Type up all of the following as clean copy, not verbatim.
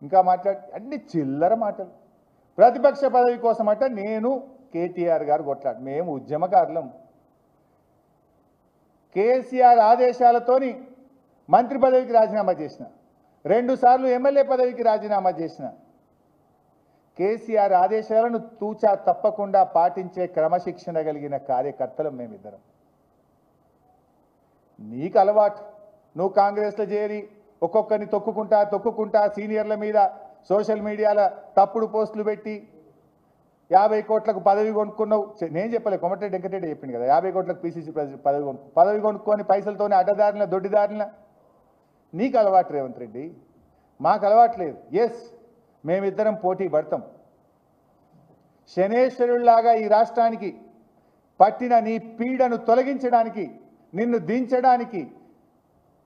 ఇంకా అన్ని చిల్లర మాటలు. ప్రతిపక్ష పదవి కోసం అంటే నేను కేటీఆర్ గారు కొట్లాడు, మేము ఉద్యమకారులం. కేసీఆర్ ఆదేశాలతోని మంత్రి పదవికి రాజీనామా చేసిన, 2 సార్లు ఎమ్మెల్యే పదవికి రాజీనామా చేసిన. కేసీఆర్ ఆదేశాలను తూచా తప్పకుండా పాటించే క్రమశిక్షణ కలిగిన కార్యకర్తలం మేమిద్దరం. నీకు అలవాటు, నువ్వు కాంగ్రెస్లో చేరి ఒక్కొక్కరిని తొక్కుకుంటా సీనియర్ల మీద సోషల్ మీడియాలో తప్పుడు పోస్టులు పెట్టి 50 కోట్లకు పదవి కొనుక్కున్నావు. నేను చెప్పలే, కోమటిరెడ్డి వెంకటరెడ్డి చెప్పింది కదా, 50 కోట్లకు పీసీసీ పదవి కొనుక్కొని పైసలతోనే అడ్డదారిన దొడ్డిదారిన. నీకు అలవాటు రేవంత్ రెడ్డి, మాకు అలవాటు లేదు. ఎస్, మేమిద్దరం పోటీ పడతాం. శనేశ్వరుల్లాగా ఈ రాష్ట్రానికి పట్టిన నీ పీడను తొలగించడానికి, నిన్ను దించడానికి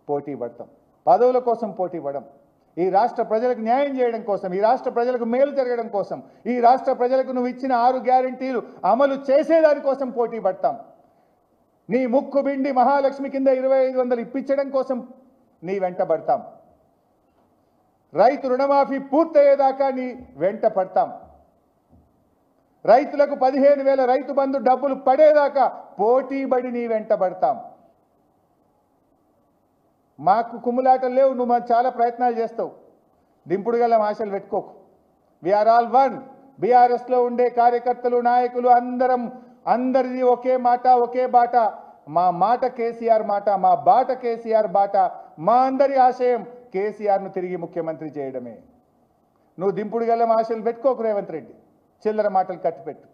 పోటీ పడతాం. పదవుల కోసం పోటీ పడం, ఈ రాష్ట్ర ప్రజలకు న్యాయం చేయడం కోసం, ఈ రాష్ట్ర ప్రజలకు మేలు జరగడం కోసం, ఈ రాష్ట్ర ప్రజలకు నువ్వు ఇచ్చిన 6 గ్యారెంటీలు అమలు చేసేదానికోసం పోటీ పడతాం. నీ ముక్కు బిండి మహాలక్ష్మి కింద 2500 ఇప్పించడం కోసం నీ వెంట పడతాం. రైతు రుణమాఫీ పూర్తయ్యేదాకా నీ వెంట పడతాం. రైతులకు 15,000 రైతు బంధు డబ్బులు పడేదాకా పోటీబడి నీ వెంట పడతాం. మాకు కుమ్ములాటలు లేవు, నువ్వు చాలా ప్రయత్నాలు చేస్తావు, దింపుడు గల ఆశలు పెట్టుకోకు. We are all one. బీఆర్ఎస్లో ఉండే కార్యకర్తలు, నాయకులు అందరిది ఒకే మాట, ఒకే బాట. మా మాట కేసీఆర్ మాట, మా బాట కేసీఆర్ బాట. మా అందరి ఆశయం కేసీఆర్ను తిరిగి ముఖ్యమంత్రి చేయడమే. నువ్వు దింపుడు గల ఆశలు పెట్టుకోకు రేవంత్ రెడ్డి, చిల్లర మాటలు కట్టిపెట్టు.